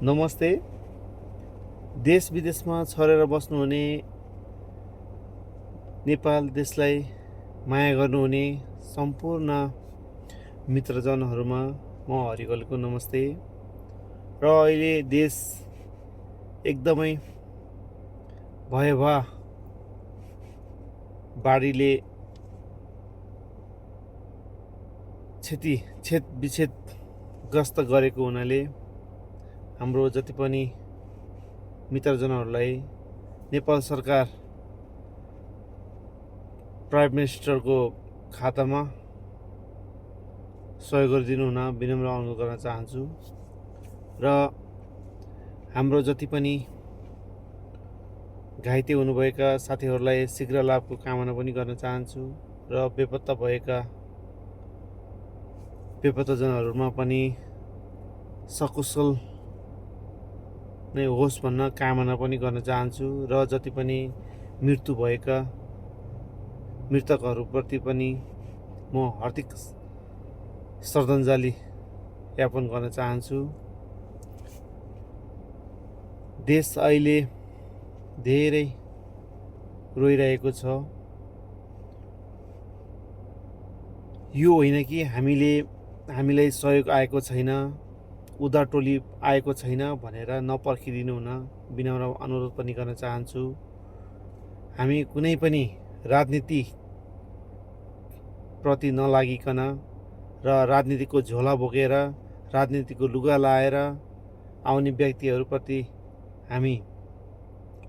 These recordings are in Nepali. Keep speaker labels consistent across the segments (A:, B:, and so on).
A: नमस्ते। देश विदेशमा छरेर बस्नुहुने नेपाल देशलाई माया गर्नुहुने सम्पूर्ण मित्रजनहरूमा म हरिकलको नमस्ते। र अहिले देश एकदमै भयावह बाढीले विच्छेद गरेको हुनाले हाम्रो जति पनि मित्रजनहरूलाई नेपाल सरकार प्राइम मिनिस्टरको खातामा सहयोग गरिदिनु हुन विनम्र अनुरोध गर्न चाहन्छु। र हाम्रो जति पनि घाइते हुनुभएका साथीहरूलाई शीघ्र लाभको कामना पनि गर्न चाहन्छु। र बेपत्ता भएका बेपत्ताजनहरूमा पनि सकुशल नै होस् भन्न कामना पनि गर्न चाहन्छु। र जति पनि मृत्यु भएका मृतकहरूप्रति पनि म हार्दिक श्रद्धाञ्जली ज्ञापन गर्न चाहन्छु। देश अहिले धेरै रोइरहेको छ। यो होइन कि हामीलाई सहयोग आएको छैन, उदार टोली आएको छैन भनेर नपर्खिदिनु हुन विनम्र अनुरोध पनि गर्न चाहन्छु। हामी कुनै पनि राजनीति प्रति नलागिकन र राजनीतिको झोला बोकेर राजनीतिको लुगा लाएर आउने व्यक्तिहरूप्रति हामी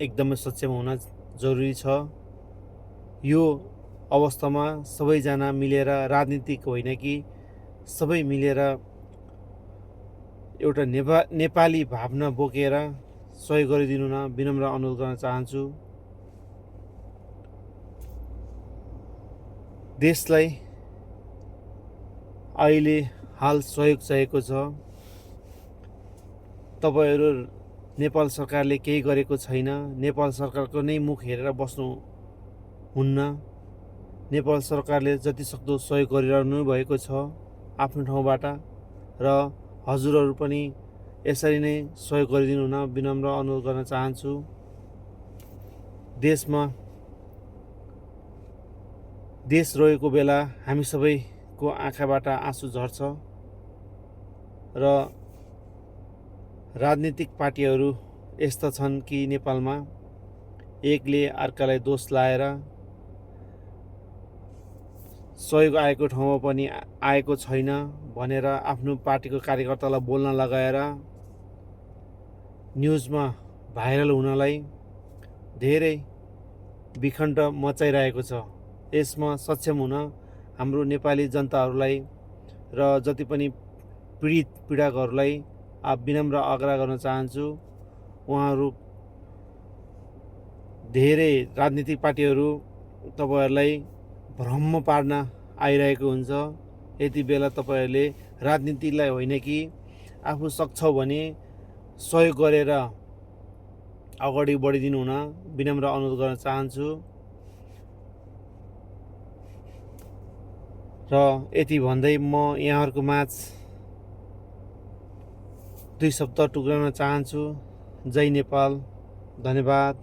A: एकदमै सक्षम हुन जरुरी छ। यो अवस्थामा सबैजना मिलेर, राजनीतिक होइन कि सबै मिलेर एउटा नेपाली भावना बोकेर सहयोग गरिदिनु न विनम्र अनुरोध गर्न चाहन्छु। देशलाई अहिले हाल सहयोग चाहिएको छ। तपाईहरू नेपाल सरकारले केही गरेको छैन, नेपाल सरकारको नै मुख हेरेर बस्नु हुन्न। नेपाल सरकारले जति सक्दो सहयोग गरिरहनु भएको छ आफ्नो ठाउँबाट। र हजुरहरू पनि यसरी नै सहयोग गरिदिनु हुन विनम्र अनुरोध गर्न चाहन्छु। देश रोएको बेला हामी सबैको आँखाबाट आँसु झर्छ। र राजनीतिक पार्टीहरू यस्ता छन् कि नेपालमा एकले अर्कालाई दोष लाएर सहयोग आएको ठाउँमा पनि आएको छैन भनेर आफ्नो पार्टीको कार्यकर्तालाई बोल्न लगाएर न्युजमा भाइरल हुनलाई धेरै विखण्ड मचाइरहेको छ। यसमा सक्षम हुन हाम्रो नेपाली जनताहरूलाई र जति पनि पीडकहरूलाई विनम्र आग्रह गर्न चाहन्छु। उहाँहरू धेरै राजनीतिक पार्टीहरू तपाईँहरूलाई भ्रम पार्न आइरहेको हुन्छ। यति बेला तपाईँहरूले राजनीतिलाई होइन कि आफू सक्छौ भने सहयोग गरेर अगाडि बढिदिनु हुन विनम्र अनुरोध गर्न चाहन्छु। र यति भन्दै म यहाँहरूको माझ 2 शब्द टुक्राउन चाहन्छु। जय नेपाल, धन्यवाद।